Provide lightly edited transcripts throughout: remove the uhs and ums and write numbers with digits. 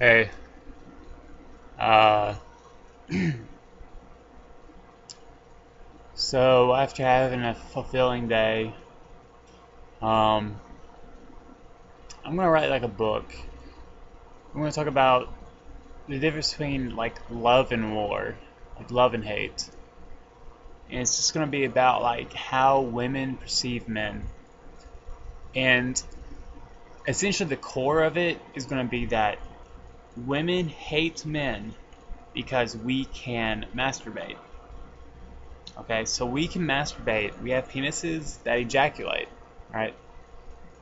Hey, uh, so after having a fulfilling day, um, I'm gonna write like a book. I'm gonna talk about the difference between like love and war, like love and hate, and it's just gonna be about like how women perceive men, and essentially the core of it is gonna be that women hate men because we can masturbate. Okay, so we can masturbate. We have penises that ejaculate, right?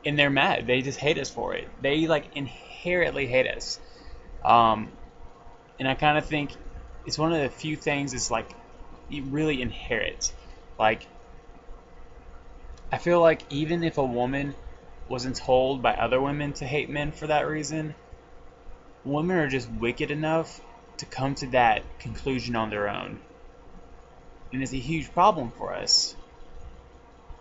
And they're mad. They just hate us for it. They like inherently hate us. Um, and I kind of think it's one of the few things that's like it really inherits. Like I feel like even if a woman wasn't told by other women to hate men for that reason, women are just wicked enough to come to that conclusion on their own. And it's a huge problem for us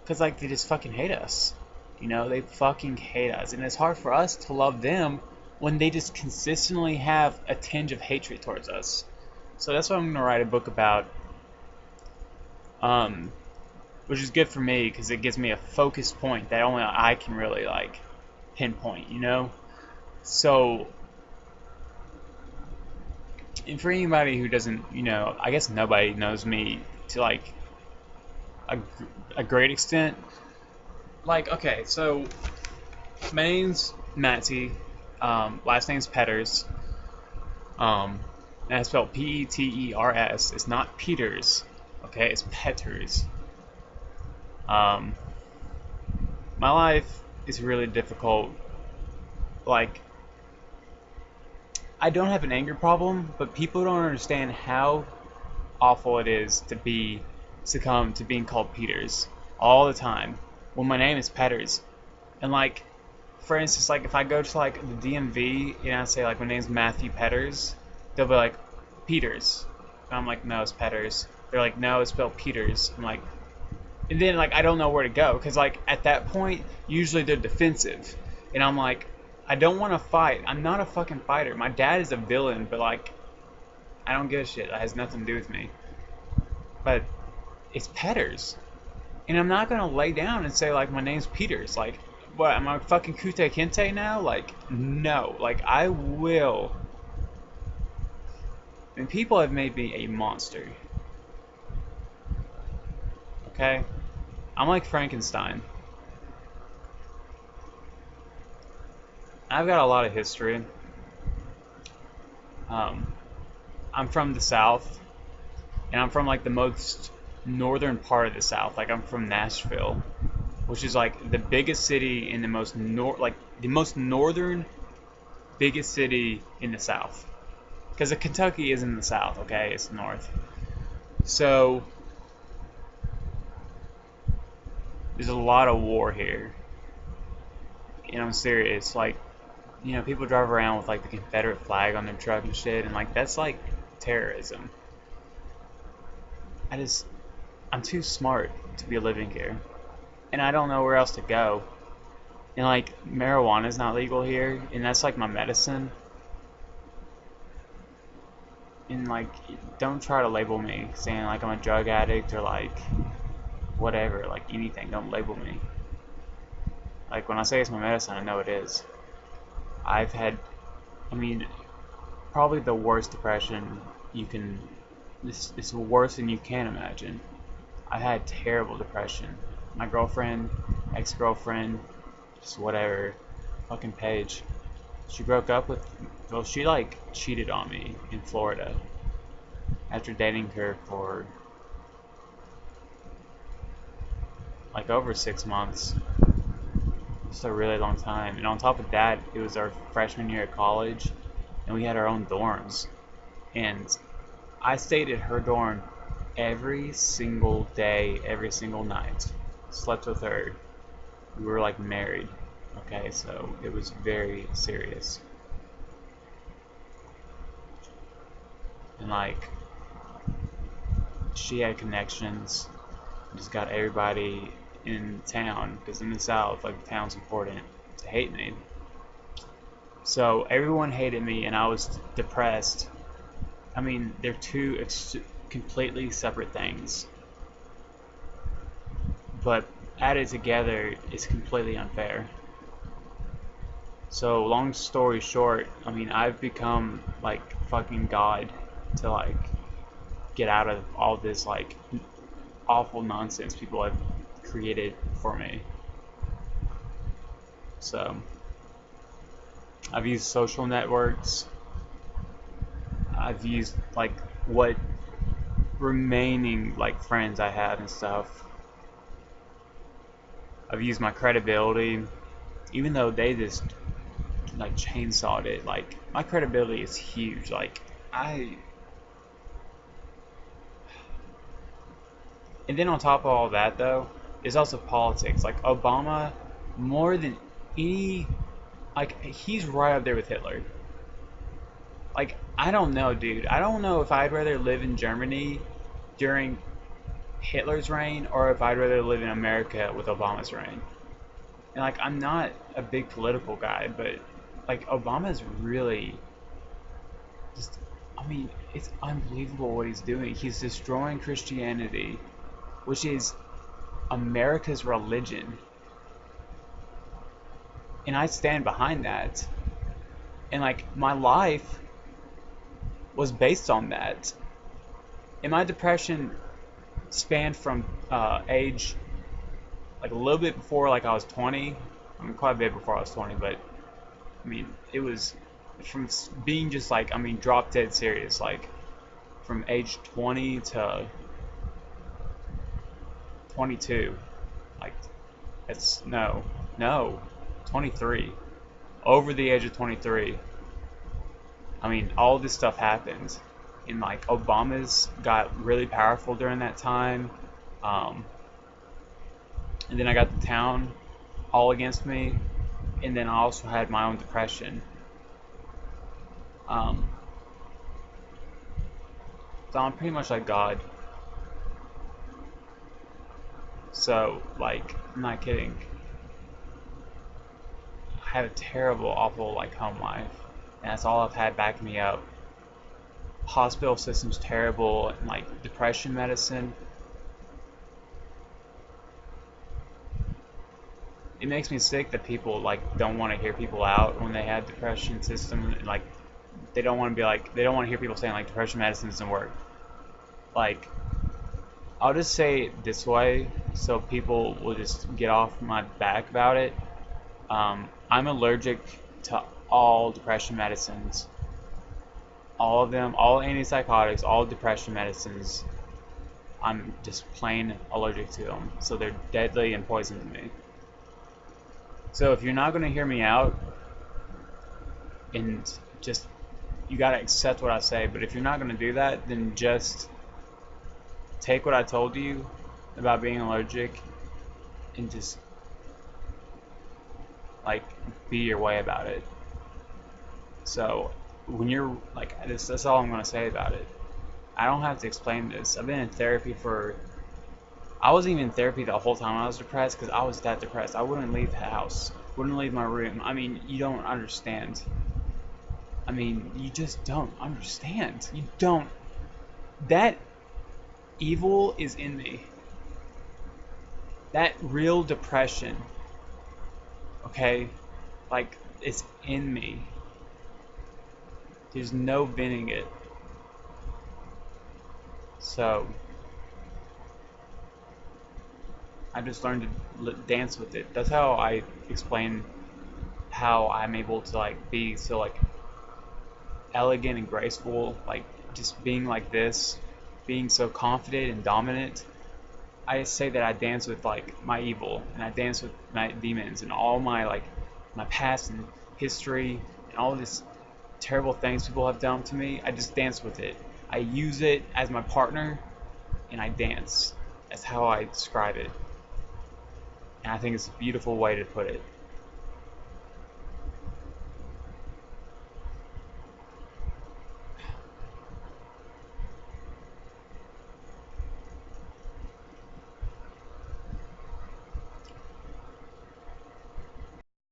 because like they just fucking hate us. You know, they fucking hate us, and it's hard for us to love them when they just consistently have a tinge of hatred towards us. So that's what I'm gonna write a book about, um, which is good for me because it gives me a focus point that only I can really like pinpoint. You know, so and for anybody who doesn't, I guess nobody knows me to like a, a great extent. Like, okay, so my name's Matty. Last name's Petters. Um, and it's spelled Peters. It's not Peters. Okay, it's Petters. Um, my life is really difficult. Like, I don't have an anger problem, but people don't understand how awful it is to be succumb to being called Peters all the time when my name is Petters. And like, for instance, like if I go to like the DMV and I say like my name's Matthew Petters, they'll be like Peters. And I'm like, no, it's Petters. They're like, no, it's spelled Peters. I'm like, and then like I don't know where to go because like at that point usually they're defensive, and I'm like, I don't want to fight. I'm not a fucking fighter. My dad is a villain, but like I don't give a shit. That has nothing to do with me. But it's Petters, and I'm not gonna lay down and say like my name's Peters. Like, what am I fucking Kute Kinte now? Like, no. Like I will. And people have made me a monster. Okay, I'm like Frankenstein. I've got a lot of history. Um, I'm from the South, and I'm from like the most northern part of the South. Like I'm from Nashville, which is like the biggest city in the like the most northern biggest city in the South. Because Kentucky is in the South, okay? It's north. So there's a lot of war here, and I'm serious. Like, people drive around with like the Confederate flag on their truck and shit, and like that's like terrorism. I just I'm too smart to be living here, and I don't know where else to go. And like marijuana is not legal here, and that's like my medicine. And like, don't try to label me saying like I'm a drug addict or like whatever, like anything. Don't label me. Like when I say it's my medicine, I know it is. I've had, I mean, probably the worst depression you can. It's worse than you can imagine. I had terrible depression. My girlfriend, ex-girlfriend, just whatever, fucking Paige. She broke up with. Well, she like cheated on me in Florida after dating her for like over 6 months. It's a really long time. And on top of that, it was our freshman year at college, and we had our own dorms. And I stayed at her dorm every single day, every single night. Slept with her. We were like married. Okay, so it was very serious. And like, she had connections. Just got everybody in town, because in the South, like, the town's important, to hate me. So everyone hated me, and I was depressed. I mean, they're two completely separate things, but added together is completely unfair. So long story short, I mean, I've become like fucking God to like get out of all this like awful nonsense people have created for me. So I've used social networks. I've used like what remaining like friends I have and stuff. I've used my credibility, even though they just like chainsawed it. Like my credibility is huge. Like I, and then on top of all that though, is also politics. Like Obama, more than any, like he's right up there with Hitler. Like I don't know, dude. I don't know if I'd rather live in Germany during Hitler's reign or if I'd rather live in America with Obama's reign. And like I'm not a big political guy, but like Obama's really just, I mean, it's unbelievable what he's doing. He's destroying Christianity, which is America's religion. And I stand behind that. And like my life was based on that. And my depression spanned from age like a little bit before like I was 20. I mean, quite a bit before I was 20, but I mean, it was from being just like, I mean, drop dead serious, like from age 20 to 22. Like, it's no, 23. Over the age of 23. I mean, all this stuff happened. And like, Obama's got really powerful during that time. And then I got the town all against me. And then I also had my own depression. Um, so I'm pretty much like God. So, like, I'm not kidding. I have a terrible, awful, like, home life. And that's all I've had backing me up. Hospital system's terrible, and, like, depression medicine. It makes me sick that people, like, don't want to hear people out when they have depression system. Like, they don't want to be like, they don't want to hear people saying, like, depression medicine doesn't work. Like, I'll just say it this way so people will just get off my back about it. I'm allergic to all depression medicines. All of them, all antipsychotics, all depression medicines. I'm just plain allergic to them. So they're deadly and poison to me. So if you're not going to hear me out, and just, you got to accept what I say. But if you're not going to do that, then just take what I told you about being allergic and just like be your way about it. So when you're like, that's all I'm going to say about it. I don't have to explain this. I've been in therapy for, I wasn't even in therapy the whole time I was depressed because I was that depressed. I wouldn't leave the house, wouldn't leave my room. I mean, you don't understand. I mean, you just don't understand. You don't. That evil is in me. That real depression, okay? Like, it's in me. There's no venting it. So, I just learned to dance with it. That's how I explain how I'm able to, like, be so, like, elegant and graceful. Like, just being like this, being so confident and dominant. I say that I dance with like my evil and I dance with my demons and all my like my past and history and all these terrible things people have done to me. I just dance with it. I use it as my partner and I dance. That's how I describe it. And I think it's a beautiful way to put it.